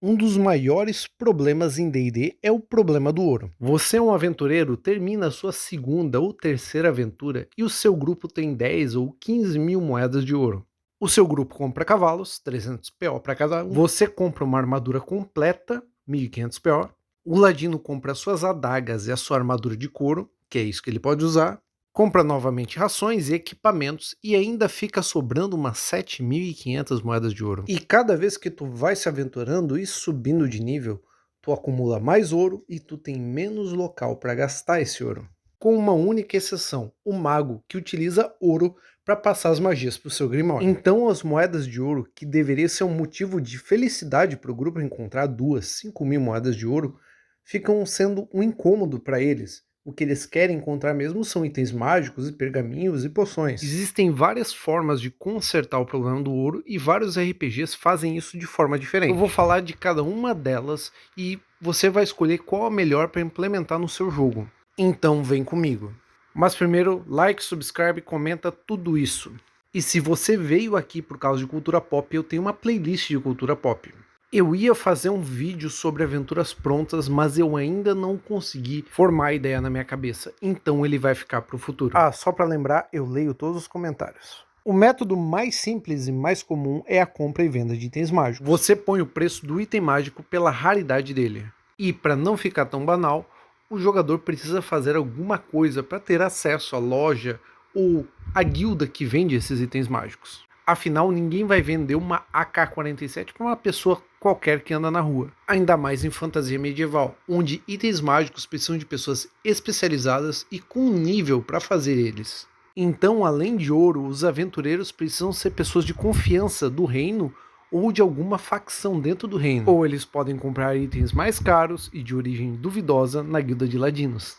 Um dos maiores problemas em D&D é o problema do ouro. Você é um aventureiro, termina a sua segunda ou terceira aventura e o seu grupo tem 10 ou 15 mil moedas de ouro. O seu grupo compra cavalos, 300 PO para cada um. Você compra uma armadura completa, 1500 PO. O ladino compra suas adagas e a sua armadura de couro, que é isso que ele pode usar. Compra novamente rações e equipamentos e ainda fica sobrando umas 7.500 moedas de ouro. E cada vez que tu vai se aventurando e subindo de nível, tu acumula mais ouro e tu tem menos local para gastar esse ouro. Com uma única exceção, o mago, que utiliza ouro para passar as magias para o seu Grimório. Então as moedas de ouro, que deveria ser um motivo de felicidade para o grupo encontrar 5.000 moedas de ouro, ficam sendo um incômodo para eles. O que eles querem encontrar mesmo são itens mágicos e pergaminhos e poções. Existem várias formas de consertar o problema do ouro e vários RPGs fazem isso de forma diferente. Eu vou falar de cada uma delas e você vai escolher qual a melhor para implementar no seu jogo. Então vem comigo. Mas primeiro, like, subscribe, comenta tudo isso. E se você veio aqui por causa de cultura pop, eu tenho uma playlist de cultura pop. Eu ia fazer um vídeo sobre aventuras prontas, mas eu ainda não consegui formar a ideia na minha cabeça, então ele vai ficar para o futuro. Ah, só para lembrar, eu leio todos os comentários. O método mais simples e mais comum é a compra e venda de itens mágicos. Você põe o preço do item mágico pela raridade dele. E para não ficar tão banal, o jogador precisa fazer alguma coisa para ter acesso à loja ou à guilda que vende esses itens mágicos. Afinal, ninguém vai vender uma AK-47 para uma pessoa qualquer que anda na rua. Ainda mais em fantasia medieval, onde itens mágicos precisam de pessoas especializadas e com nível para fazer eles. Então, além de ouro, os aventureiros precisam ser pessoas de confiança do reino ou de alguma facção dentro do reino. Ou eles podem comprar itens mais caros e de origem duvidosa na guilda de ladinos.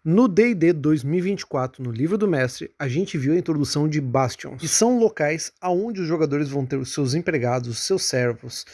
No D&D 2024, no livro do mestre, a gente viu a introdução de Bastions, que são locais onde os jogadores vão ter os seus empregados, os seus servos,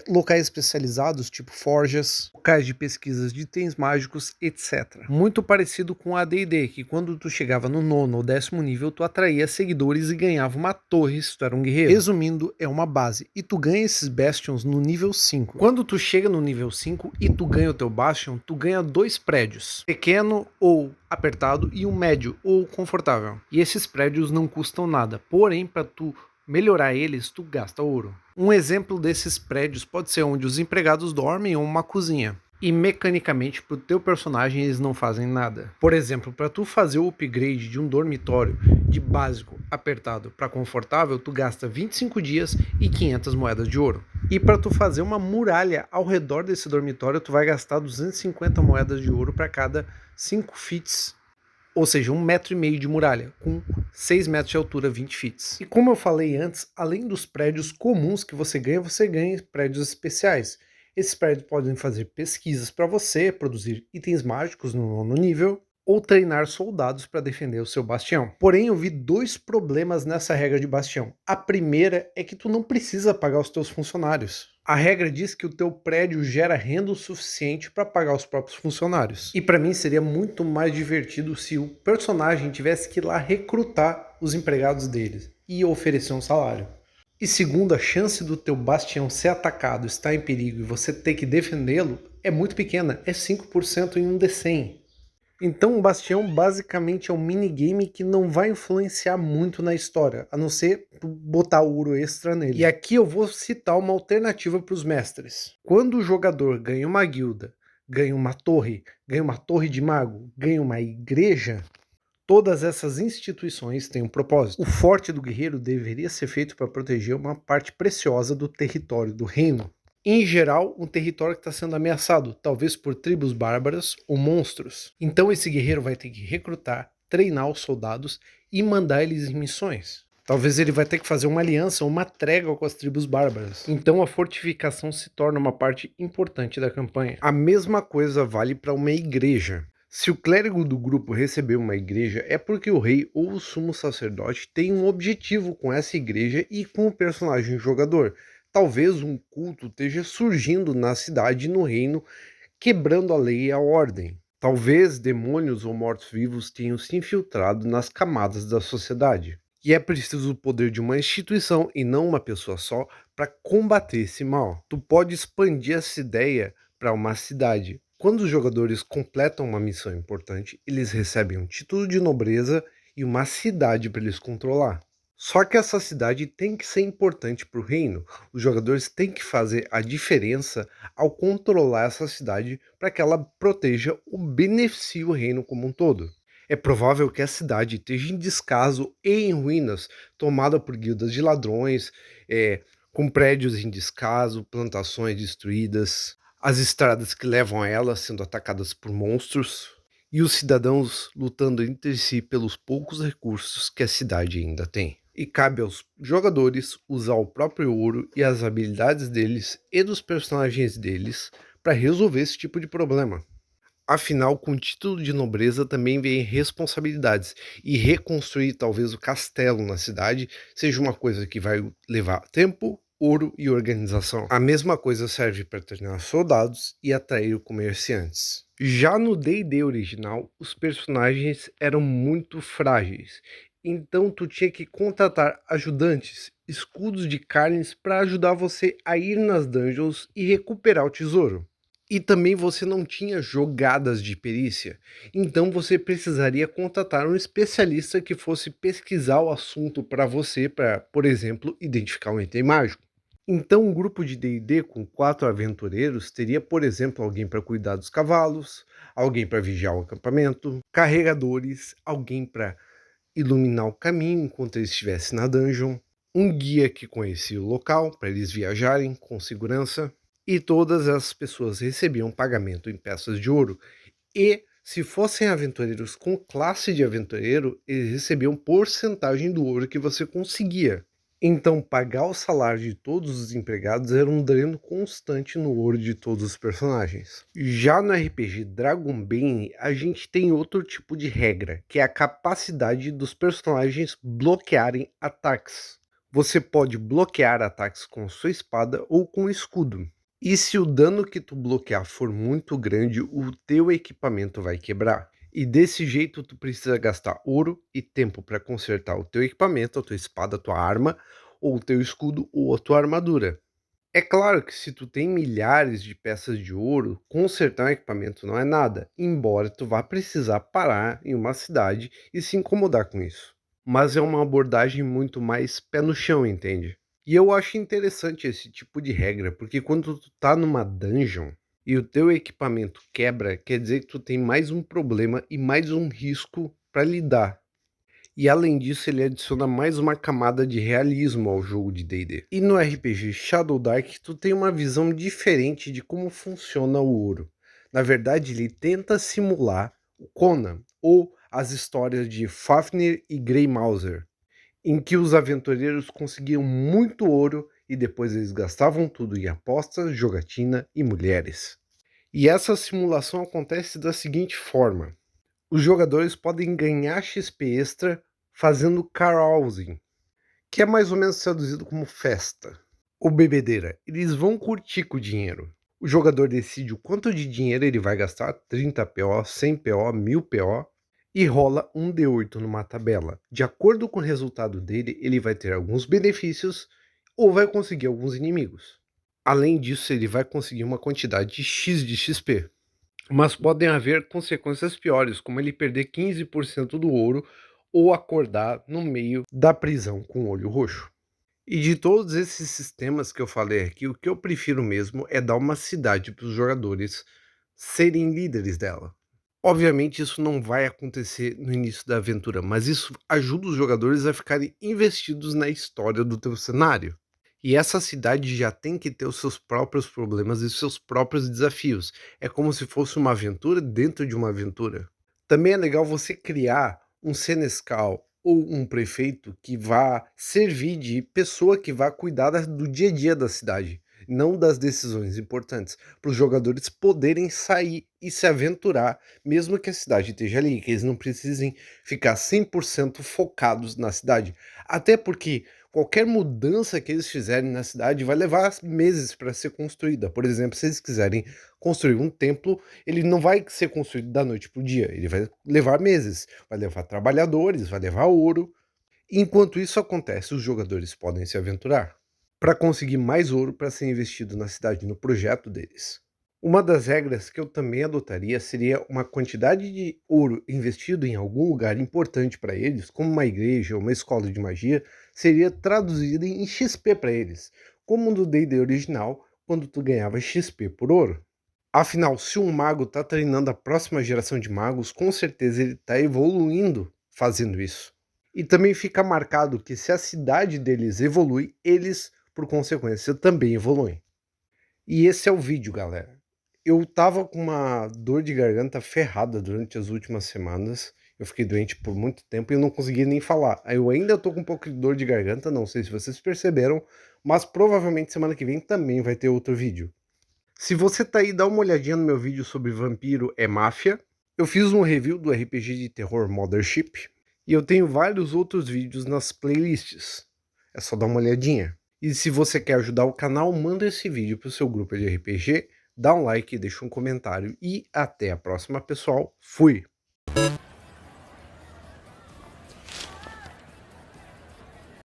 locais especializados, tipo forjas, locais de pesquisas de itens mágicos, etc. Muito parecido com a D&D, que quando tu chegava no 9º ou 10º nível, tu atraía seguidores e ganhava uma torre se tu era um guerreiro. Resumindo, é uma base, e tu ganha esses Bastions no nível 5. Quando tu chega no nível 5 e tu ganha o teu Bastion, tu ganha 2 prédios, pequeno ou apertado e um médio ou confortável. E esses prédios não custam nada, porém para tu melhorar eles, tu gasta ouro. Um exemplo desses prédios pode ser onde os empregados dormem ou uma cozinha. E mecanicamente para o teu personagem eles não fazem nada. Por exemplo, para tu fazer o upgrade de um dormitório de básico apertado para confortável, tu gasta 25 dias e 500 moedas de ouro. E para tu fazer uma muralha ao redor desse dormitório, tu vai gastar 250 moedas de ouro para cada 5 feats, ou seja, 1,5 metro de muralha, com 6 metros de altura, 20 feats. E como eu falei antes, além dos prédios comuns que você ganha prédios especiais. Esses prédios podem fazer pesquisas para você, produzir itens mágicos no 9º nível, ou treinar soldados para defender o seu bastião. Porém, eu vi 2 problemas nessa regra de bastião. A primeira é que tu não precisa pagar os teus funcionários. A regra diz que o teu prédio gera renda o suficiente para pagar os próprios funcionários. E para mim seria muito mais divertido se o personagem tivesse que ir lá recrutar os empregados deles e oferecer um salário. E segundo, a chance do teu bastião ser atacado, estar em perigo e você ter que defendê-lo é muito pequena, é 5% em um D100. Então o bastião basicamente é um minigame que não vai influenciar muito na história, a não ser botar ouro extra nele. E aqui eu vou citar uma alternativa para os mestres. Quando o jogador ganha uma guilda, ganha uma torre de mago, ganha uma igreja, todas essas instituições têm um propósito. O forte do guerreiro deveria ser feito para proteger uma parte preciosa do território do reino. Em geral, um território que está sendo ameaçado, talvez por tribos bárbaras ou monstros. Então esse guerreiro vai ter que recrutar, treinar os soldados e mandar eles em missões. Talvez ele vai ter que fazer uma aliança ou uma trégua com as tribos bárbaras. Então a fortificação se torna uma parte importante da campanha. A mesma coisa vale para uma igreja. Se o clérigo do grupo receber uma igreja, é porque o rei ou o sumo sacerdote tem um objetivo com essa igreja e com o personagem jogador. Talvez um culto esteja surgindo na cidade e no reino, quebrando a lei e a ordem. Talvez demônios ou mortos-vivos tenham se infiltrado nas camadas da sociedade. E é preciso o poder de uma instituição e não uma pessoa só para combater esse mal. Tu pode expandir essa ideia para uma cidade. Quando os jogadores completam uma missão importante, eles recebem um título de nobreza e uma cidade para eles controlar. Só que essa cidade tem que ser importante para o reino. Os jogadores têm que fazer a diferença ao controlar essa cidade para que ela proteja ou beneficie o reino como um todo. É provável que a cidade esteja em descaso e em ruínas, tomada por guildas de ladrões, com prédios em descaso, plantações destruídas, as estradas que levam a ela sendo atacadas por monstros, e os cidadãos lutando entre si pelos poucos recursos que a cidade ainda tem. E cabe aos jogadores usar o próprio ouro e as habilidades deles e dos personagens deles para resolver esse tipo de problema. Afinal, com o título de nobreza também vem responsabilidades, e reconstruir talvez o castelo na cidade seja uma coisa que vai levar tempo, ouro e organização. A mesma coisa serve para treinar soldados e atrair comerciantes. Já no D&D original, os personagens eram muito frágeis, então tu tinha que contratar ajudantes, escudos de carnes para ajudar você a ir nas dungeons e recuperar o tesouro. E também você não tinha jogadas de perícia, então você precisaria contratar um especialista que fosse pesquisar o assunto para você, para, por exemplo, identificar um item mágico. Então, um grupo de D&D com 4 aventureiros teria, por exemplo, alguém para cuidar dos cavalos, alguém para vigiar o acampamento, carregadores, alguém para iluminar o caminho enquanto eles estivessem na dungeon, um guia que conhecia o local para eles viajarem com segurança, e todas as pessoas recebiam pagamento em peças de ouro. E se fossem aventureiros com classe de aventureiro, eles recebiam porcentagem do ouro que você conseguia. Então, pagar o salário de todos os empregados era um dreno constante no ouro de todos os personagens. Já no RPG Dragonbane, a gente tem outro tipo de regra, que é a capacidade dos personagens bloquearem ataques. Você pode bloquear ataques com sua espada ou com escudo. E se o dano que tu bloquear for muito grande, o teu equipamento vai quebrar. E desse jeito tu precisa gastar ouro e tempo para consertar o teu equipamento, a tua espada, a tua arma, ou o teu escudo ou a tua armadura. É claro que se tu tem milhares de peças de ouro, consertar um equipamento não é nada, embora tu vá precisar parar em uma cidade e se incomodar com isso. Mas é uma abordagem muito mais pé no chão, entende? E eu acho interessante esse tipo de regra, porque quando tu tá numa dungeon e o teu equipamento quebra, quer dizer que tu tem mais um problema e mais um risco para lidar. E além disso, ele adiciona mais uma camada de realismo ao jogo de D&D. E no RPG Shadow Dark, tu tem uma visão diferente de como funciona o ouro. Na verdade, ele tenta simular o Conan, ou as histórias de Fafnir e Grey Mouser, em que os aventureiros conseguiam muito ouro e depois eles gastavam tudo em apostas, jogatina e mulheres. E essa simulação acontece da seguinte forma: os jogadores podem ganhar XP extra fazendo carousing, que é mais ou menos traduzido como festa ou bebedeira. Eles vão curtir com o dinheiro. O jogador decide o quanto de dinheiro ele vai gastar, 30 PO, 100 PO, 1000 PO, e rola um D8 numa tabela. De acordo com o resultado dele, ele vai ter alguns benefícios ou vai conseguir alguns inimigos. Além disso, ele vai conseguir uma quantidade de X de XP. Mas podem haver consequências piores, como ele perder 15% do ouro ou acordar no meio da prisão com o olho roxo. E de todos esses sistemas que eu falei aqui, o que eu prefiro mesmo é dar uma cidade para os jogadores serem líderes dela. Obviamente isso não vai acontecer no início da aventura, mas isso ajuda os jogadores a ficarem investidos na história do teu cenário. E essa cidade já tem que ter os seus próprios problemas e seus próprios desafios. É como se fosse uma aventura dentro de uma aventura. Também é legal você criar um senescal ou um prefeito que vá servir de pessoa que vá cuidar do dia a dia da cidade, não das decisões importantes, para os jogadores poderem sair e se aventurar, mesmo que a cidade esteja ali, que eles não precisem ficar 100% focados na cidade. Até porque qualquer mudança que eles fizerem na cidade vai levar meses para ser construída. Por exemplo, se eles quiserem construir um templo, ele não vai ser construído da noite para o dia, ele vai levar meses, vai levar trabalhadores, vai levar ouro. Enquanto isso acontece, os jogadores podem se aventurar. para conseguir mais ouro para ser investido na cidade, no projeto deles. Uma das regras que eu também adotaria seria uma quantidade de ouro investido em algum lugar importante para eles, como uma igreja ou uma escola de magia, seria traduzida em XP para eles, como no D&D original, quando tu ganhava XP por ouro. Afinal, se um mago está treinando a próxima geração de magos, com certeza ele está evoluindo fazendo isso. E também fica marcado que se a cidade deles evolui, eles, por consequência, também evoluem. E esse é o vídeo, galera. Eu tava com uma dor de garganta ferrada durante as últimas semanas. Eu fiquei doente por muito tempo e eu não conseguia nem falar. Eu ainda tô com um pouco de dor de garganta, não sei se vocês perceberam, mas provavelmente semana que vem também vai ter outro vídeo. Se você tá aí, dá uma olhadinha no meu vídeo sobre Vampiro é Máfia. Eu fiz um review do RPG de terror Mothership e eu tenho vários outros vídeos nas playlists. É só dar uma olhadinha. E se você quer ajudar o canal, manda esse vídeo pro seu grupo de RPG, dá um like, deixa um comentário e até a próxima, pessoal. Fui!